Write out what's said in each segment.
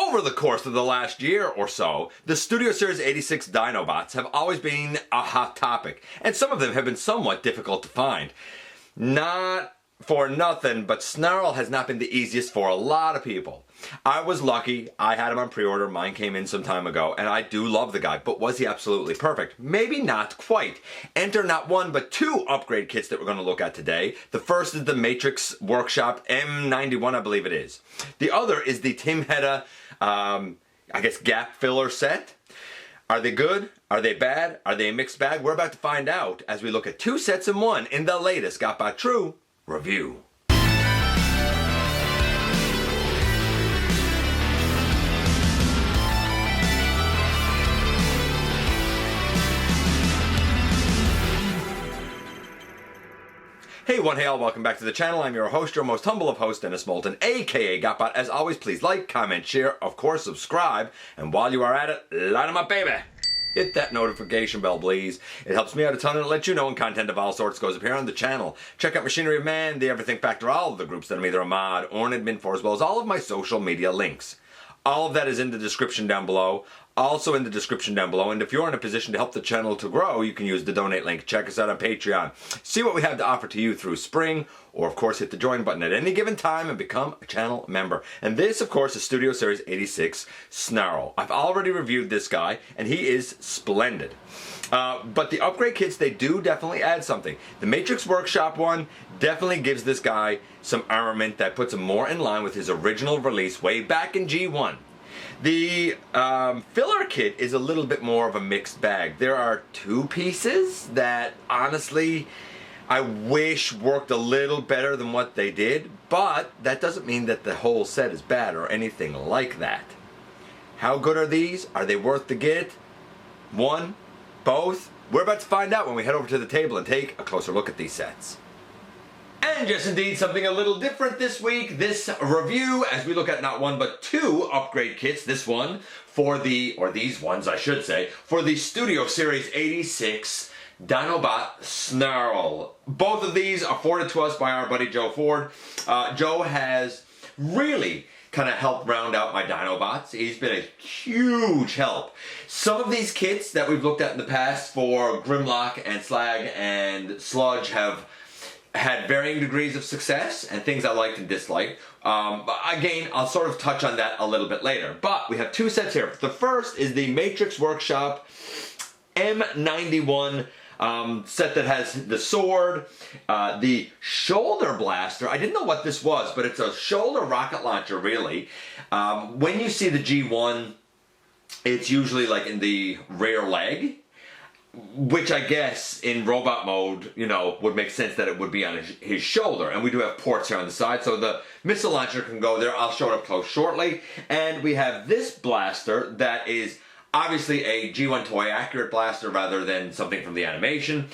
Over the course of the last year or so, the Studio Series 86 Dinobots have always been a hot topic, and some of them have been somewhat difficult to find. Not for nothing, but Snarl has not been the easiest for a lot of people. I was lucky, I had him on pre-order, mine came in some time ago, and I do love the guy, but was he absolutely perfect? Maybe not quite. Enter not one, but two upgrade kits that we're going to look at today. The first is the Matrix Workshop M91, I believe it is. The other is the Tim Heada, I guess, gap filler set. Are they good? Are they bad? Are they a mixed bag? We're about to find out as we look at two sets in one in the latest GotBot True review. Hey one, hey all, welcome back to the channel. I'm your host, your most humble of hosts, Dennis Moulton, aka GotBot. As always, please like, comment, share, of course subscribe, and while you are at it, light 'em up, baby! Hit that notification bell, please. It helps me out a ton and let you know when content of all sorts goes up here on the channel. Check out Machinery of Man, The Everything Factor, all of the groups that I'm either a mod or an admin for, as well as all of my social media links. All of that is in the description down below. Also in the description down below. And if you're in a position to help the channel to grow, you can use the donate link. Check us out on Patreon. See what we have to offer to you through spring. Or, of course, hit the join button at any given time and become a channel member. And this, of course, is Studio Series 86 Snarl. I've already reviewed this guy, and he is splendid. But the upgrade kits, they do definitely add something. The Matrix Workshop one definitely gives this guy some armament that puts him more in line with his original release way back in G1. The filler kit is a little bit more of a mixed bag. There are two pieces that, honestly, I wish worked a little better than what they did, but that doesn't mean that the whole set is bad or anything like that. How good are these? Are they worth the get? One? Both? We're about to find out when we head over to the table and take a closer look at these sets. And yes, indeed, something a little different this week. This review, as we look at not one but two upgrade kits. This one for the, or these ones I should say, for the Studio Series 86 Dinobot Snarl. Both of these are forwarded to us by our buddy Joe Ford. Joe has really kind of helped round out my Dinobots. He's been a huge help. Some of these kits that we've looked at in the past for Grimlock and Slag and Sludge have had varying degrees of success and things I liked and disliked. Again, I'll sort of touch on that a little bit later. But we have two sets here. The first is the Matrix Workshop M91 set that has the sword, the shoulder blaster. I didn't know what this was, but it's a shoulder rocket launcher, really. When you see the G1, it's usually like in the rear leg, which I guess in robot mode, you know, would make sense that it would be on his shoulder. And we do have ports here on the side, so the missile launcher can go there. I'll show it up close shortly. And we have this blaster that is obviously a G1 toy accurate blaster rather than something from the animation.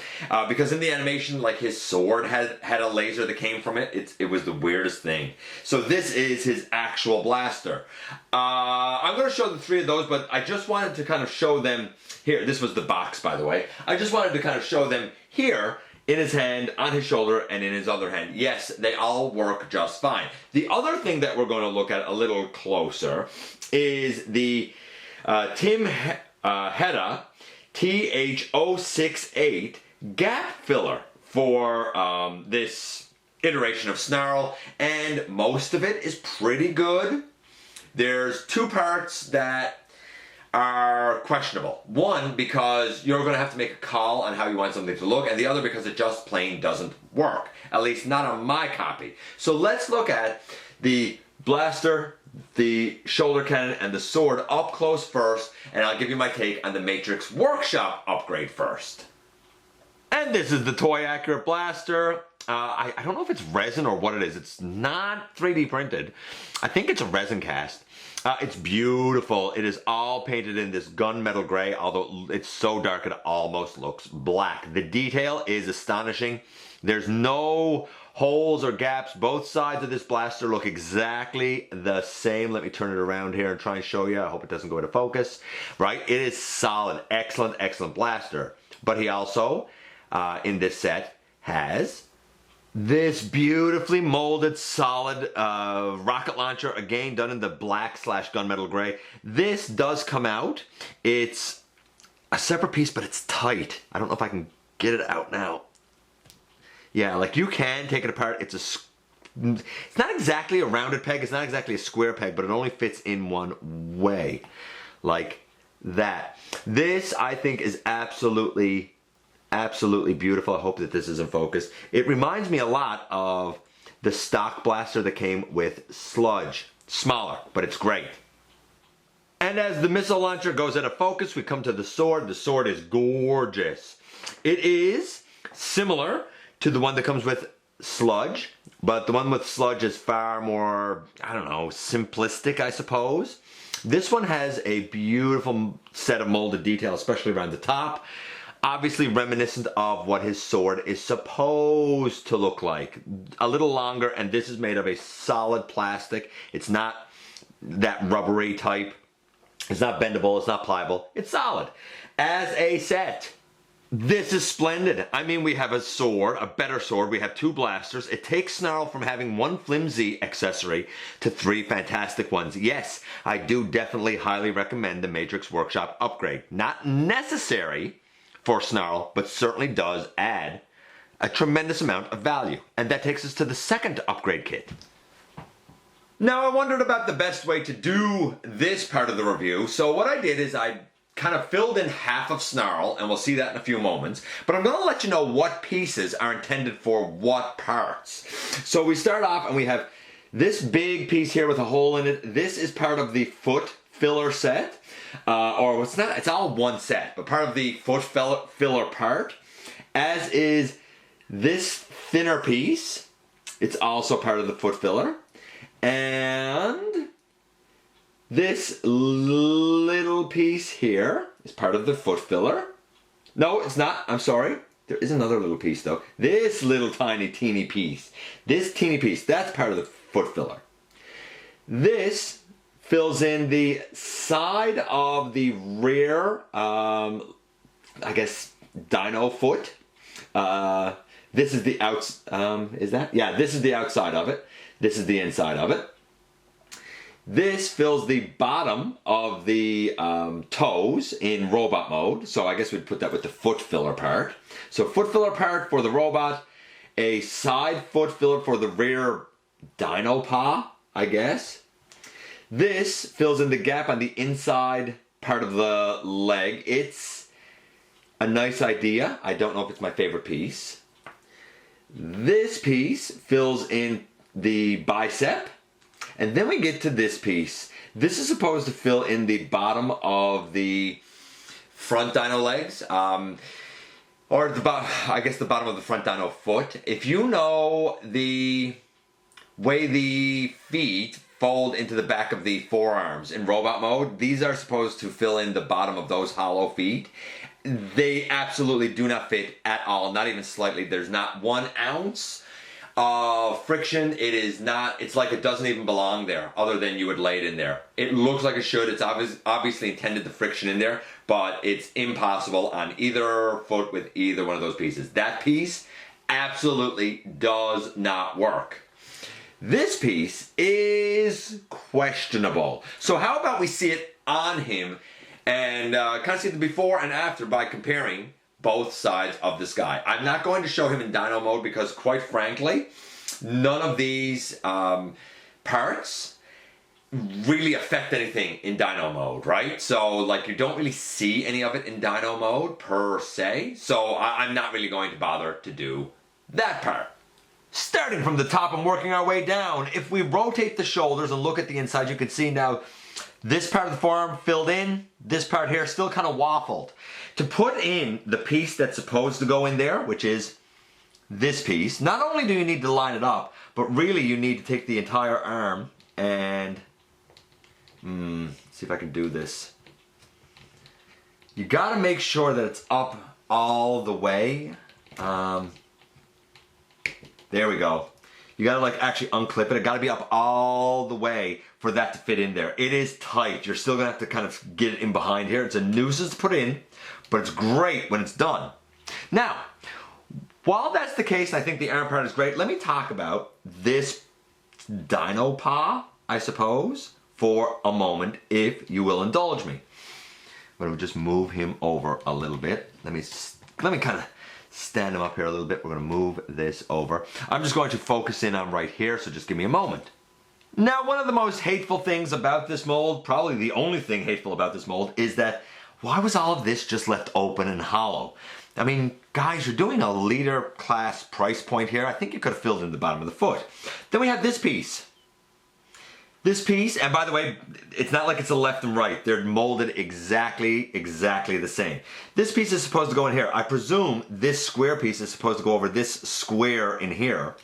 Because in the animation, like, his sword had a laser that came from it. It was the weirdest thing. So this is his actual blaster. I'm going to show the three of those, but I just wanted to kind of show them here. This was the box, by the way. I just wanted to kind of show them here in his hand, on his shoulder, and in his other hand. Yes, they all work just fine. The other thing that we're going to look at a little closer is the Tim Heada TH068 gap filler for this iteration of Snarl, and most of it is pretty good. There's two parts that are questionable. One, because you're going to have to make a call on how you want something to look, and the other because it just plain doesn't work. At least not on my copy. So let's look at the blaster, the shoulder cannon, and the sword up close first, and I'll give you my take on the Matrix Workshop upgrade first. And this is the toy accurate blaster. I don't know if it's resin or what it is. It's not 3D printed. I think it's a resin cast. It's beautiful. It is all painted in this gunmetal gray, although it's so dark it almost looks black. The detail is astonishing. There's no holes or gaps. Both sides of this blaster look exactly the same. Let me turn it around here and try and show you. I hope it doesn't go into focus. Right? It is solid. Excellent, excellent blaster. But he also, in this set, has This beautifully molded, solid rocket launcher, again done in the black/gunmetal gray. This does come out. It's a separate piece, but it's tight. I don't know if I can get it out now. Yeah, like you can take it apart. It's not exactly a rounded peg. It's not exactly a square peg, but it only fits in one way, like that. This, I think, is absolutely beautiful. I hope that this is in focus. It reminds me a lot of the stock blaster that came with Sludge. Smaller, but it's great. And as the missile launcher goes out of focus, we come to the sword. The sword is gorgeous. It is similar to the one that comes with Sludge, but the one with Sludge is far more, I don't know, simplistic, I suppose. This one has a beautiful set of molded detail, especially around the top. Obviously reminiscent of what his sword is supposed to look like. A little longer, and this is made of a solid plastic. It's not that rubbery type. It's not bendable, it's not pliable. It's solid. As a set, this is splendid. I mean, we have a sword, a better sword. We have two blasters. It takes Snarl from having one flimsy accessory to three fantastic ones. Yes, I do definitely highly recommend the Matrix Workshop upgrade. Not necessary for Snarl, but certainly does add a tremendous amount of value. And that takes us to the second upgrade kit. Now, I wondered about the best way to do this part of the review, so what I did is I kind of filled in half of Snarl, and we'll see that in a few moments, but I'm going to let you know what pieces are intended for what parts. So we start off and we have this big piece here with a hole in it. This is part of the foot filler set. Or it's not, it's all one set, but part of the foot filler part, as is this thinner piece. It's also part of the foot filler. And this little piece here is part of the foot filler. No, it's not. I'm sorry. There is another little piece though. This little tiny teeny piece. This teeny piece, that's part of the foot filler. This fills in the side of the rear, I guess, dino foot. This is the is that? Yeah, this is the outside of it. This is the inside of it. This fills the bottom of the toes in robot mode. So I guess we'd put that with the foot filler part. So foot filler part for the robot, a side foot filler for the rear dino paw, I guess. This fills in the gap on the inside part of the leg. It's a nice idea. I don't know if it's my favorite piece. This piece fills in the bicep. And then we get to this piece. This is supposed to fill in the bottom of the front dino legs. Or I guess the bottom of the front dino foot. If you know the way the feet fold into the back of the forearms in robot mode, these are supposed to fill in the bottom of those hollow feet. They absolutely do not fit at all, not even slightly. There's not 1 ounce of friction. It is not, it's like it doesn't even belong there, other than you would lay it in there. It looks like it should. It's obviously intended the friction in there, but it's impossible on either foot with either one of those pieces. That piece absolutely does not work. This piece is questionable. So how about we see it on him and kind of see the before and after by comparing both sides of this guy. I'm not going to show him in dyno mode because, quite frankly, none of these parts really affect anything in dyno mode, right? So, like, you don't really see any of it in dyno mode per se. So I'm not really going to bother to do that part. Starting from the top and working our way down, if we rotate the shoulders and look at the inside, you can see now this part of the forearm filled in, this part here still kind of waffled. To put in the piece that's supposed to go in there, which is this piece, not only do you need to line it up, but really you need to take the entire arm and, see if I can do this. You gotta make sure that it's up all the way. There we go. You gotta like actually unclip it. It gotta be up all the way for that to fit in there. It is tight. You're still gonna have to kind of get it in behind here. It's a nuisance to put in, but it's great when it's done. Now, While that's the case, and I think the arm part is great, let me talk about this dino paw, I suppose, for a moment, if you will indulge me. I'm going to just move him over a little bit. Let me kind of stand him up here a little bit. We're going to move this over. I'm just going to focus in on right here, so just give me a moment. Now, one of the most hateful things about this mold, probably the only thing hateful about this mold, is that why was all of this just left open and hollow? I mean, guys, you're doing a leader class price point here. I think you could have filled in the bottom of the foot. Then we have this piece. This piece, and by the way, it's not like it's a left and right. They're molded exactly the same. This piece is supposed to go in here. I presume this square piece is supposed to go over this square in here.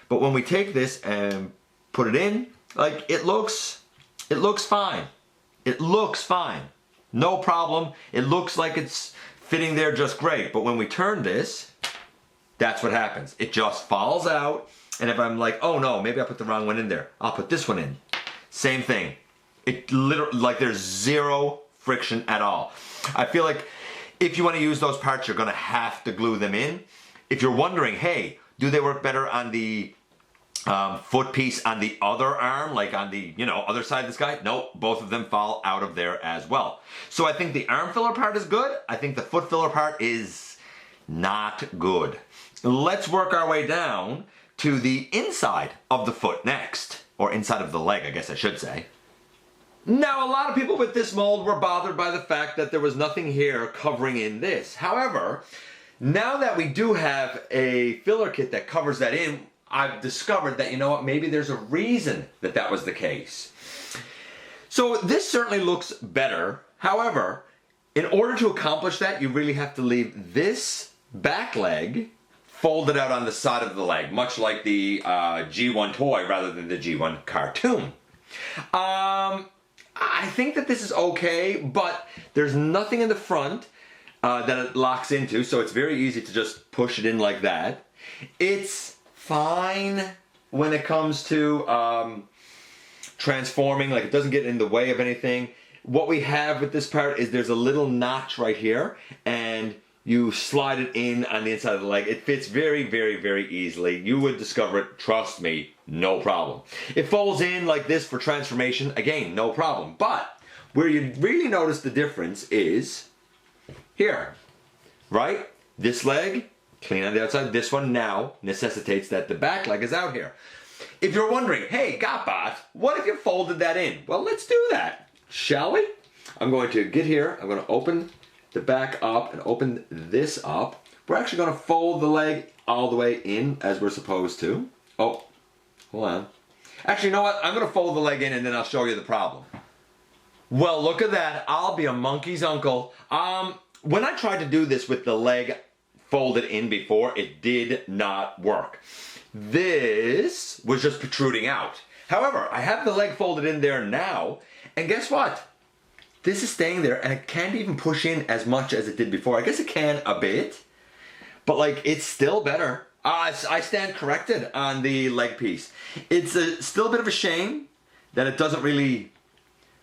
But when we take this and put it in, like, it looks fine. It looks fine. No problem. It looks like it's fitting there just great. But when we turn this, that's what happens. It just falls out. And if I'm like, oh no, maybe I put the wrong one in there, I'll put this one in. Same thing. It literally, like, there's zero friction at all. I feel like if you want to use those parts, you're going to have to glue them in. If you're wondering, hey, do they work better on the foot piece on the other arm, like on the, other side of this guy? Nope, both of them fall out of there as well. So I think the arm filler part is good. I think the foot filler part is not good. Let's work our way down to the inside of the foot next. Or inside of the leg, I guess I should say. Now, a lot of people with this mold were bothered by the fact that there was nothing here covering in this. However, now that we do have a filler kit that covers that in, I've discovered that, you know what, maybe there's a reason that that was the case. So this certainly looks better. However, in order to accomplish that, you really have to leave this back leg folded out on the side of the leg, much like the G1 toy rather than the G1 cartoon. I think that this is okay, but there's nothing in the front that it locks into, so it's very easy to just push it in like that. It's fine when it comes to transforming, like it doesn't get in the way of anything. What we have with this part is there's a little notch right here, and you slide it in on the inside of the leg. It fits very easily. You would discover it, trust me, no problem. It folds in like this for transformation, again, no problem. But where you really notice the difference is here, right? This leg, clean on the outside. This one now necessitates that the back leg is out here. If you're wondering, hey, GotBot, what if you folded that in? Well, let's do that, shall we? I'm going to get here, I'm going to open the back up and open this up. We're actually going to fold the leg all the way in as we're supposed to. Oh, hold on. Actually, you know what? I'm going to fold the leg in and then I'll show you the problem. Well, look at that. I'll be a monkey's uncle. When I tried to do this with the leg folded in before, it did not work. This was just protruding out. However, I have the leg folded in there now, and guess what? This is staying there, and it can't even push in as much as it did before. I guess it can a bit, but like it's still better. I stand corrected on the leg piece. It's still a bit of a shame that it doesn't really,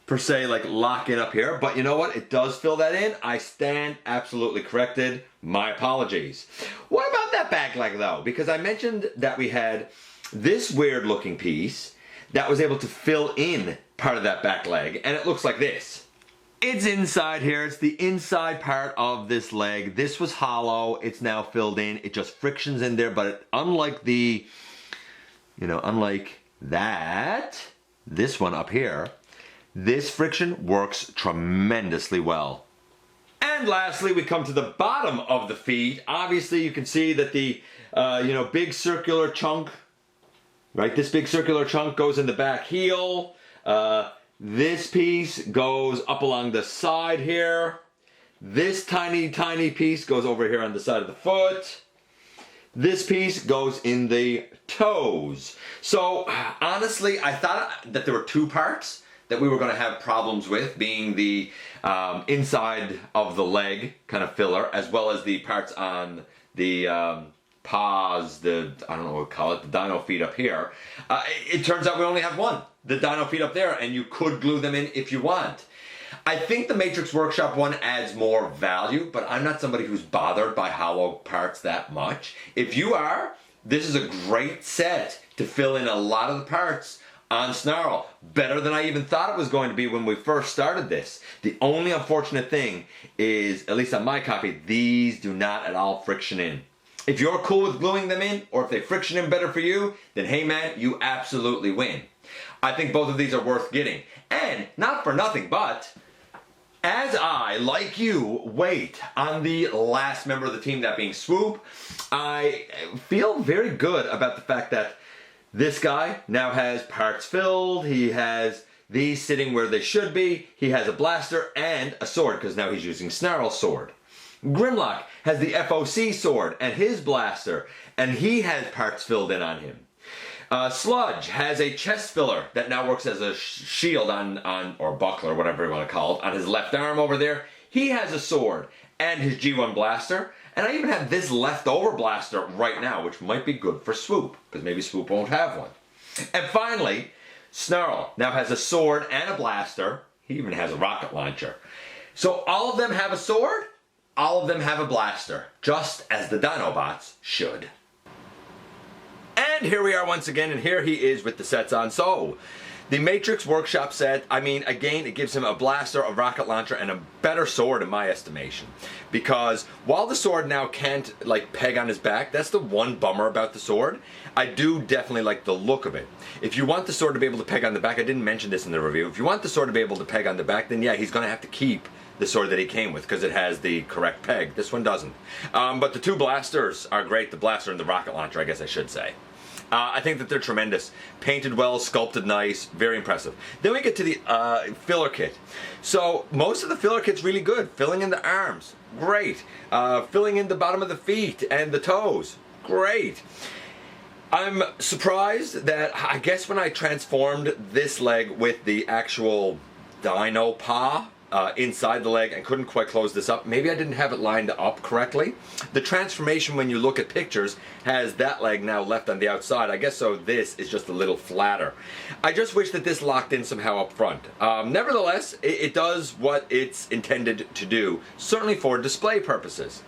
per se, like lock in up here, but you know what? It does fill that in. I stand absolutely corrected. My apologies. What about that back leg though? Because I mentioned that we had this weird looking piece that was able to fill in part of that back leg, and it looks like this. It's inside here. It's the inside part of this leg. This was hollow. It's now filled in. It just frictions in there, but unlike the, unlike that, this one up here, this friction works tremendously well. And lastly, we come to the bottom of the feet. Obviously, you can see that the, big circular chunk, right? This big circular chunk goes in the back heel. This piece goes up along the side here. This tiny piece goes over here on the side of the foot. This piece goes in the toes. So honestly, I thought that there were two parts that we were going to have problems with, being the inside of the leg kind of filler, as well as the parts on the paws, I don't know what we call it, the dino feet up here. It turns out we only have one, the dino feet up there, and you could glue them in if you want. I think the Matrix Workshop one adds more value, but I'm not somebody who's bothered by hollow parts that much. If you are, this is a great set to fill in a lot of the parts on Snarl. Better than I even thought it was going to be when we first started this. The only unfortunate thing is, at least on my copy, these do not at all friction in. If you're cool with gluing them in, or if they friction in better for you, then hey man, you absolutely win. I think both of these are worth getting. And not for nothing, but as I, like you, wait on the last member of the team, that being Swoop, I feel very good about the fact that this guy now has parts filled. He has these sitting where they should be. He has a blaster and a sword, because now he's using Snarl's sword. Grimlock has the FOC sword and his blaster, and he has parts filled in on him. Sludge has a chest filler that now works as a shield on or buckler, whatever you want to call it, on his left arm over there. He has a sword and his G1 blaster. And I even have this leftover blaster right now, which might be good for Swoop, because maybe Swoop won't have one. And finally, Snarl now has a sword and a blaster. He even has a rocket launcher. So all of them have a sword, all of them have a blaster, just as the Dinobots should. And here we are once again, and here he is with the sets on. So, the Matrix Workshop set, I mean, again, it gives him a blaster, a rocket launcher, and a better sword in my estimation. Because while the sword now can't, like, peg on his back, that's the one bummer about the sword. I do definitely like the look of it. If you want the sword to be able to peg on the back, I didn't mention this in the review, if you want the sword to be able to peg on the back, then yeah, he's going to have to keep the sword that he came with, because it has the correct peg. This one doesn't. But the two blasters are great, the blaster and the rocket launcher, I guess I should say. I think that they're tremendous. Painted well, sculpted nice, very impressive. Then we get to the filler kit. So most of the filler kit's really good. Filling in the arms, great. Filling in the bottom of the feet and the toes, great. I'm surprised that, I guess when I transformed this leg with the actual dino paw inside the leg and couldn't quite close this up, maybe I didn't have it lined up correctly. The transformation, when you look at pictures, has that leg now left on the outside. I guess so this is just a little flatter. I just wish that this locked in somehow up front. Nevertheless, it does what it's intended to do, certainly for display purposes.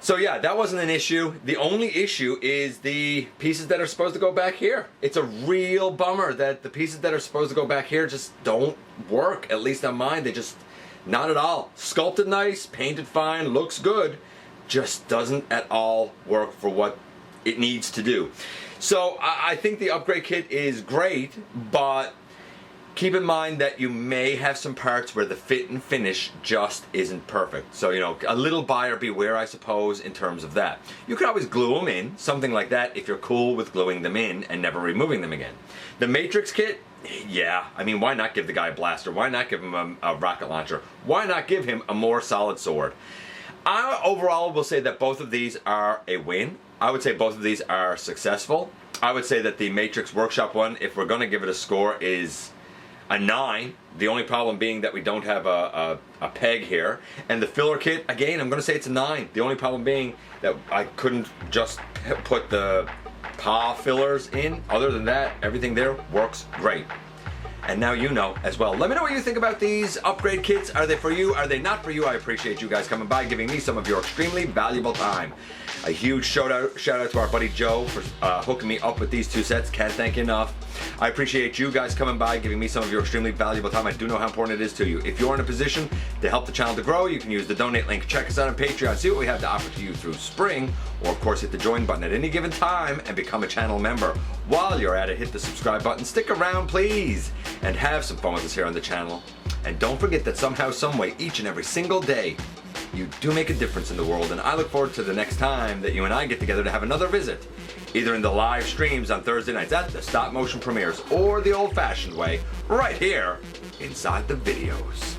So yeah, that wasn't an issue. The only issue is the pieces that are supposed to go back here. It's a real bummer that the pieces that are supposed to go back here just don't work, at least on mine. They just, not at all. Sculpted nice, painted fine, looks good, just doesn't at all work for what it needs to do. So I think the upgrade kit is great, but keep in mind that you may have some parts where the fit and finish just isn't perfect. So, you know, a little buyer beware, I suppose, in terms of that. You could always glue them in, something like that, if you're cool with gluing them in and never removing them again. The Matrix kit, yeah, I mean, why not give the guy a blaster? Why not give him a rocket launcher? Why not give him a more solid sword? I overall will say that both of these are a win. I would say both of these are successful. I would say that the Matrix Workshop one, if we're going to give it a score, is a 9. The only problem being that we don't have a peg here. And the filler kit, again, I'm going to say it's a 9. The only problem being that I couldn't just put the paw fillers in. Other than that, everything there works great. And now you know as well. Let me know what you think about these upgrade kits. Are they for you? Are they not for you? I appreciate you guys coming by, giving me some of your extremely valuable time. A huge shout out to our buddy Joe for hooking me up with these two sets. Can't thank you enough. I appreciate you guys coming by, giving me some of your extremely valuable time. I do know how important it is to you. If you're in a position to help the channel to grow, you can use the donate link. Check us out on Patreon. See what we have to offer to you through spring. Or of course hit the join button at any given time and become a channel member. While you're at it, hit the subscribe button. Stick around please and have some fun with us here on the channel. And don't forget that somehow, someway, each and every single day, you do make a difference in the world, and I look forward to the next time that you and I get together to have another visit, either in the live streams on Thursday nights at the stop motion premieres, or the old-fashioned way, right here inside the videos.